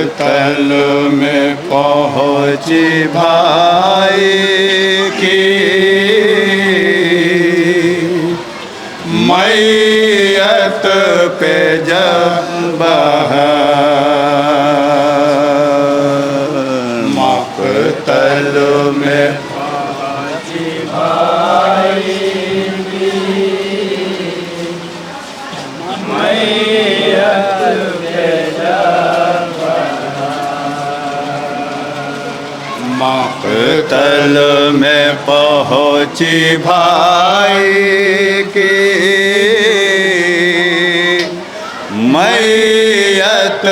मकतल में पहुँची भाई की मैयत पे जब मकतल में पहुँची भाई की मैयत पे जब मकतल में पहुँची भाई की मैयत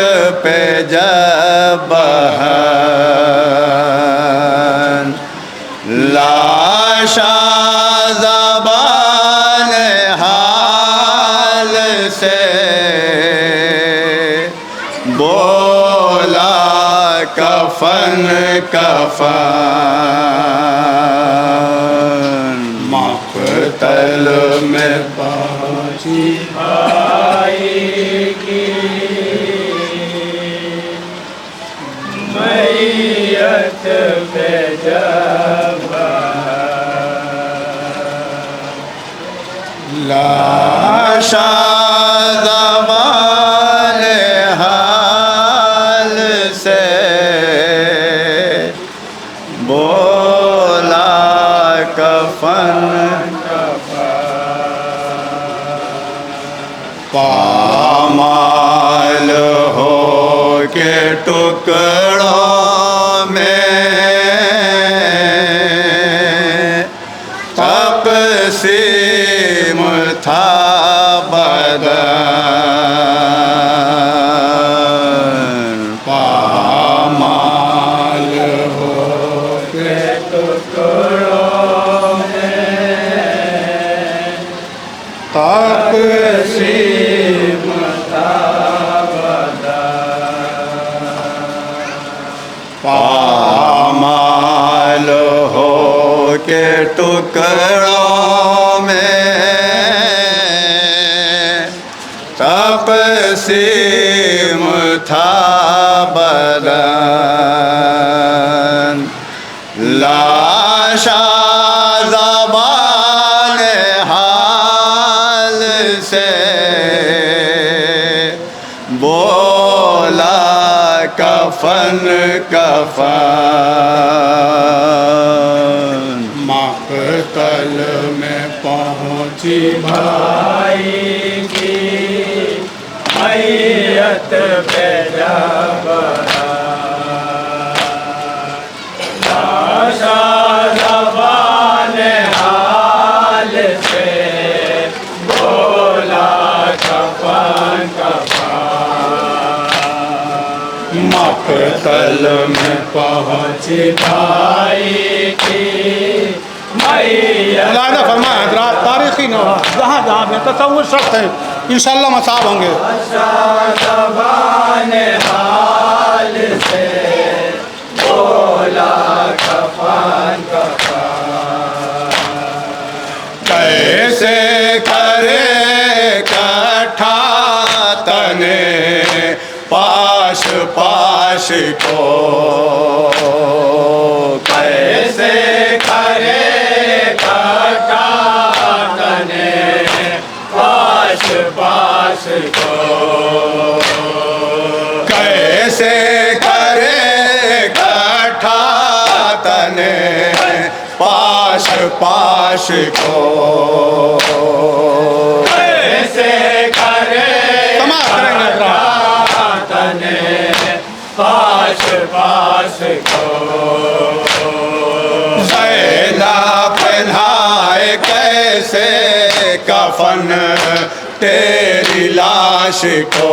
पे जब लाशा ज़बान हाल से बोला कफन कफन मकतल में पहुँची भाई की मैयत पे जब लाशा ज़बान हाल से बोला कफन पामाल हो के टुकड़ों में तक़सीम था बदन पामाल हो के टुकड़ों में तक़सीम था पामाल हो के टुकड़ों में तक़सीम था बदन लाशा ज़बान हाल से बोला कफन कफन मकतल में पहुँची भाई की मैयत पे जब लाशा ज़बान हाल से बोला कफन कफन मकतल में पहुँची भाई की मैयत फरमाया तारीखी न जहाँ जहाँ भी तसव्वुर शर्त है इंशाअल्लाह मसाब होंगे। ज़बान हाल से बोला कफन कफन कैसे करे कठा तने पाश पाश को कैसे करे कठा तने पाश पाश को कैसे करे कठा तने पाश पाश को कैसे करे तने पाश पाश को ज़ैला पहनाए कैसे कफन तेरी लाश को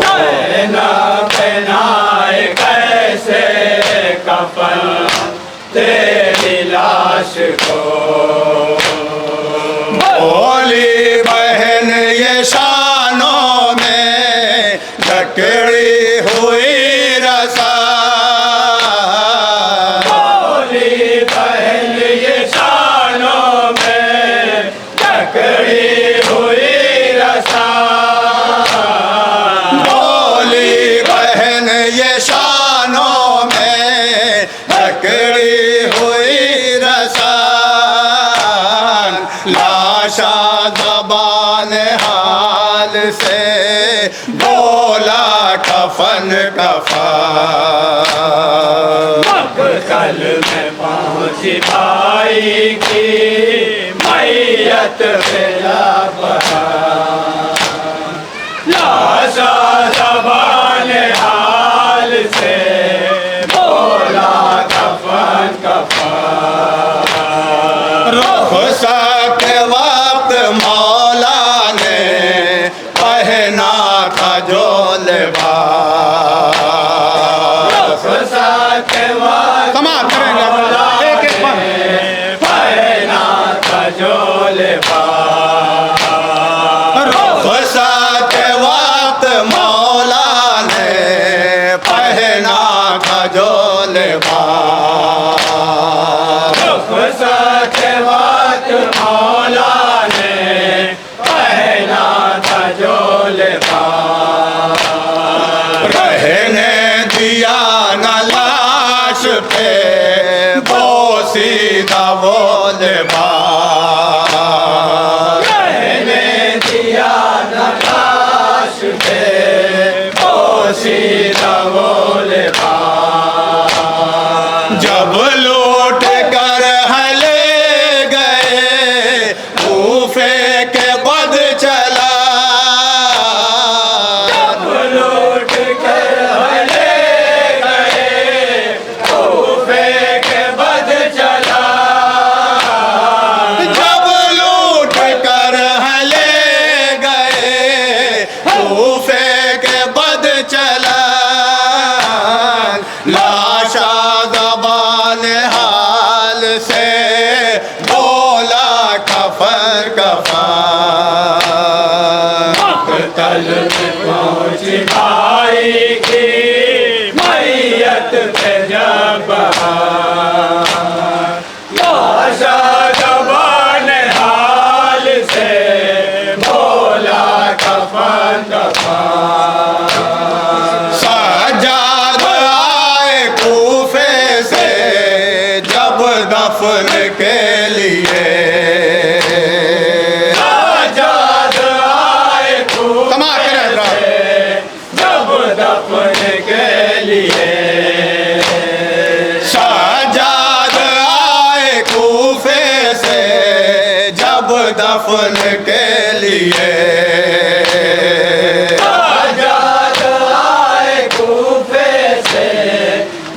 ज़ैला पहनाए कैसे कफन तेरी लाश को बोली बहन ये शानों में जकड़ी हुई रसा बोली बहन ये शानों में जकड़ी हुई रसा बोली बोला कफन कफन। मक्तल में पहुंची भाई की मैयत पे लाशा ज़बान हाल से बोला कफन कफन। रुखसत के वक्त मौला ने पहना था जो लिबास। रुखसत के वक्त समाप्त करेंगे एक एक बार। पहना था जो लिबास। रुखसत के वक्त मौला ने पहना था जो लिबास। रुखसत के वक्त मौला ने पहना था जो लिबास। रहने दिया न लाश पे वो सीधा वो लिबास। रहने दिया न लाश पे वो सीधा वो लिबास। जब लूट कर हले गए कूफे के बद चला। लूट कर हले गए कूफे के बद चला। जब लूट कर हले गए कूफे के बद चला। लाशा ज़बान हाल से बोला कफन कफन। मक्तल में पहुंची भाई की मैयत पे जब लाशा ज़बान हाल से बोला कफन कफन। सज्जाद आए कूफे से जब दफन के लिए। आजाद आए समाप्त करें हजरात। जब दफन के लिए। सज्जाद आए कूफे से जब दफन के लिए। आजाद आए कूफे से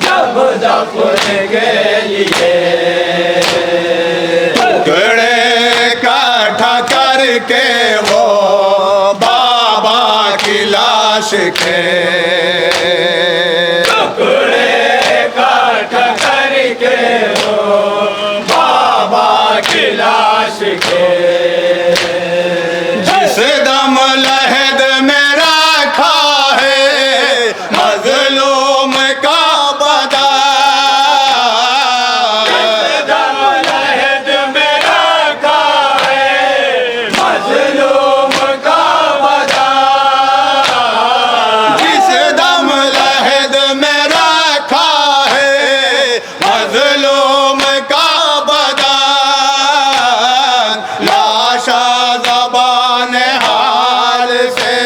जब दफन के लिए। टुकड़े इकट्ठा करके वो बाबा की लाश के। टुकड़े इकट्ठा करके हो बाबा की लाश के। जिस दम लहद में रखा है मजलूम का बदन। दम लहद में रखा है मजलूम का बदन। जिस दम लहद में रखा है मजलूम का बदन। लाशा ज़बान हाल से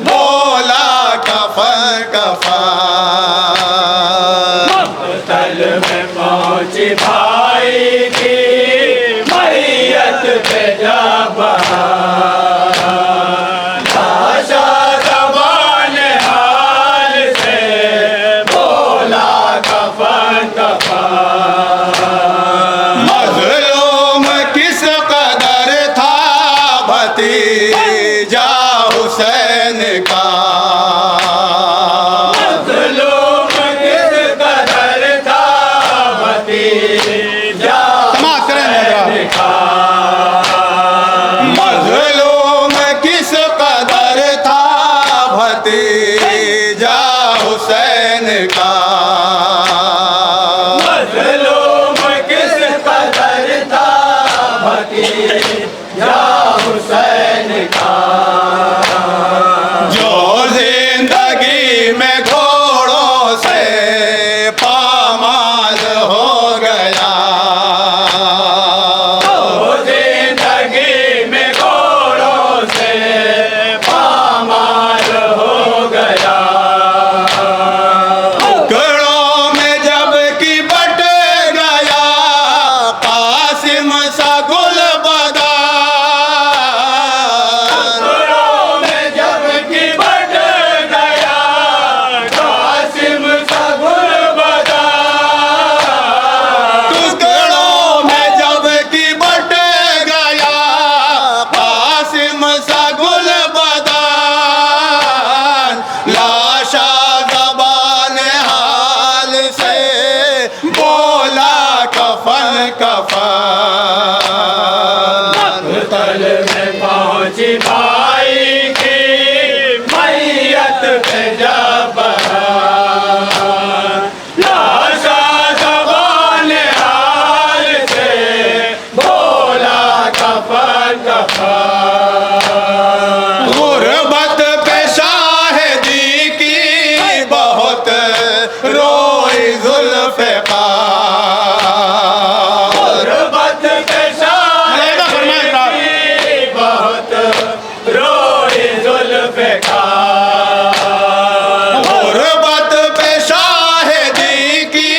बोला कफन कफन। मक्तल में पहुंची भाई की मैयत पे जब लाशा ज़बान हाल से बोला कफन कफन। मजलूम किस कदर था भतीजा हुसैन का। मजलूम किस कदर था भतीजा समाप्त करें हजरात। मजलूम किस कदर था भतीजा हुसैन का। मजलूम किस कदर था भतीजा हुसैन का। जो जिंदगी में घोड़ों से पामाल हो गया। जिंदगी में घोड़ों से पामाल पे जब लाशा ज़बान हाल से बोला कफन कफन। गुरबत पे शाहिदी की बहुत रोई जुल्फ़िकार। गुरबत पे शाहिदी की बहुत रोई जुल्फ़िकार। गुरबत पे शाहिदी की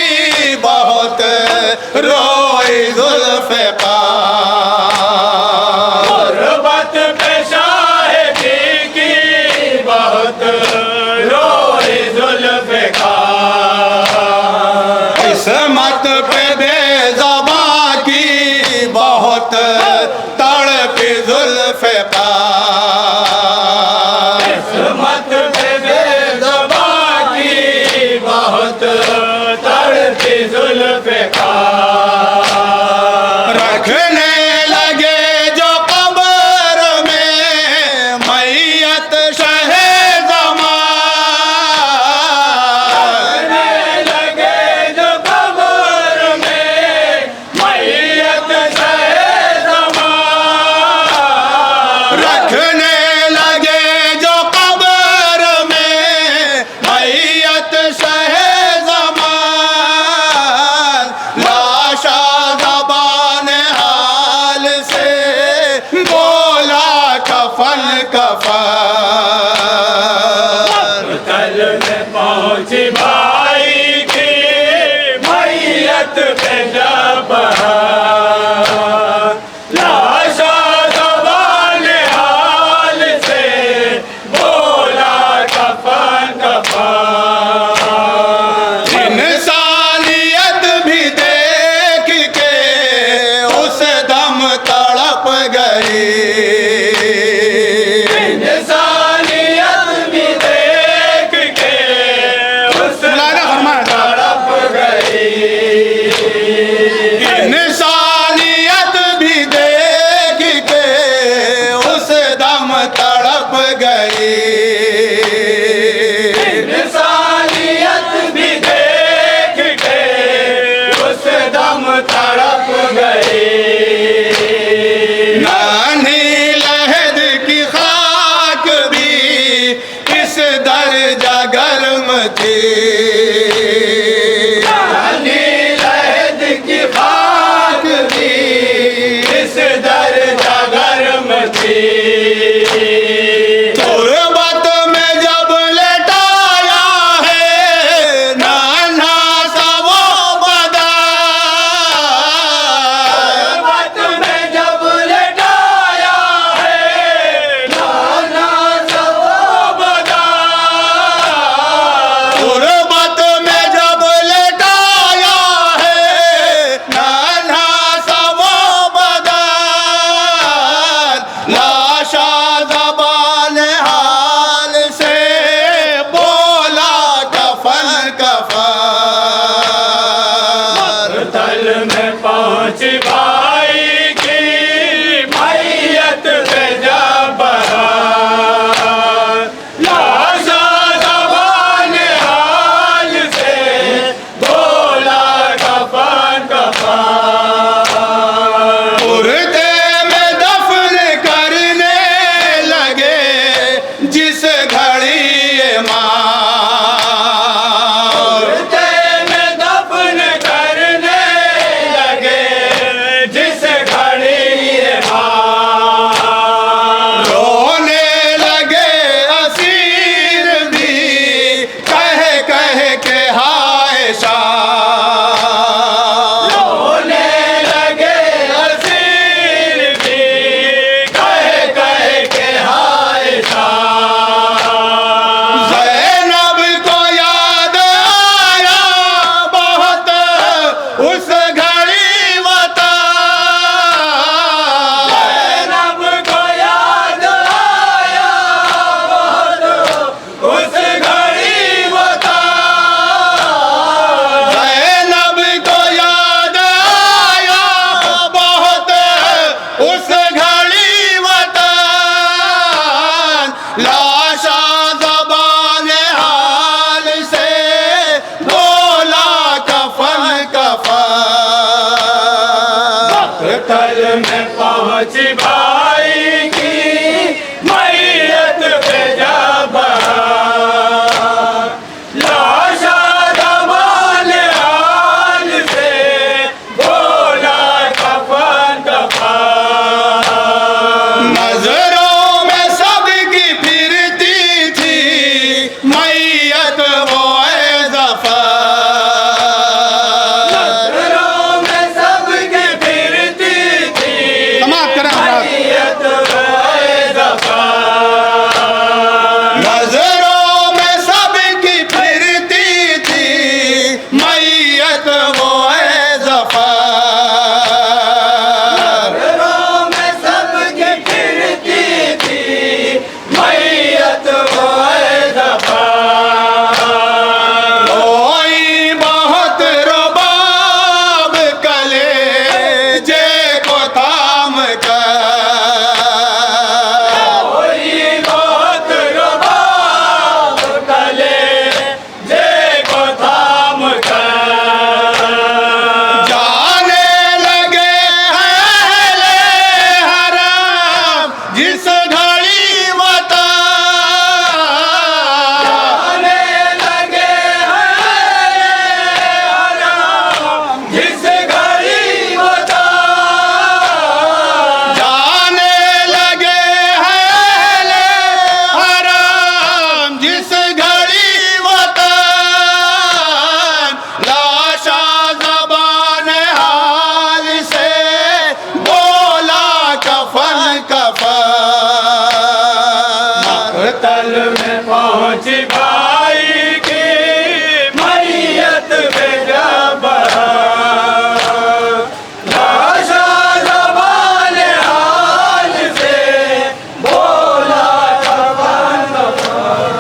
बहुत रोई जुल्फ़िकार। गुरबत पे शाहिदी की बहुत रोई जुल्फ़िकार। किस्मत पे बेज़बां की बहुत तड़पी जुल्फ़िकार। किस्मत पे बेज़बां की बहुत तड़पी जुल्फ़िकार। रखने लगे जो कब्र में मैयत शहे ज़मान। लगे जो कब्र में मैयत शहे ज़मान। रखने लगे जो कब्र में मैयत शहे ज़मान। लाशा ज़बान हाल से बोला कफन कफन। कल में पहुंची भाई की मैयत पे जब लाशा ज़बान हाल से बोला कफन कफन। इंसानियत भी देख के उस दम तड़प गई। इंसानियत भी देख के उस तड़प गई। इंसानियत भी देख के उस दम तड़प गई। इंसानियत भी देख के उस दम तड़प गई। नानी लहद की खाक भी इस दर्जा गर्म थी। नानी लहद की खाक भी इस दर्जा गर्म थी। तुरबत में जब लेटाया है नाना सा वो बदन। गुरबत में जब लटाया है नाना सब बदा। तुरबत पहुंची भाई की मैयत पे जब लाशा दबाल हाल से बोला कफन कफन। नजरों में सबकी फिरती थी मैयत वो ज़फ़र। नजरों में सबकी फिरती थी समाप्त करें हमारा। मैयत वो ज़फ़र। नजरों में सबकी फिरती थी मैयत वो ज़फ़र। नजरों में सबकी फिरती थी मैयत वो ज़फ़र। कोई बहुत रुबाब कलेजे को थाम कर। कोई बहुत रुबाब कलेजे को थाम कर जाने लगे अहले हराम जिस घड़ी वतन। आने लगे हराम जिस घड़ी बता। जाने लगे अहले हराम जिस घड़ी वतन। लाशा ज़बान हाल से बोला कफन कफन। तल में पहुंची भाई की मैयत पे जब लाशा ज़बान हाल से बोला कफन कफन।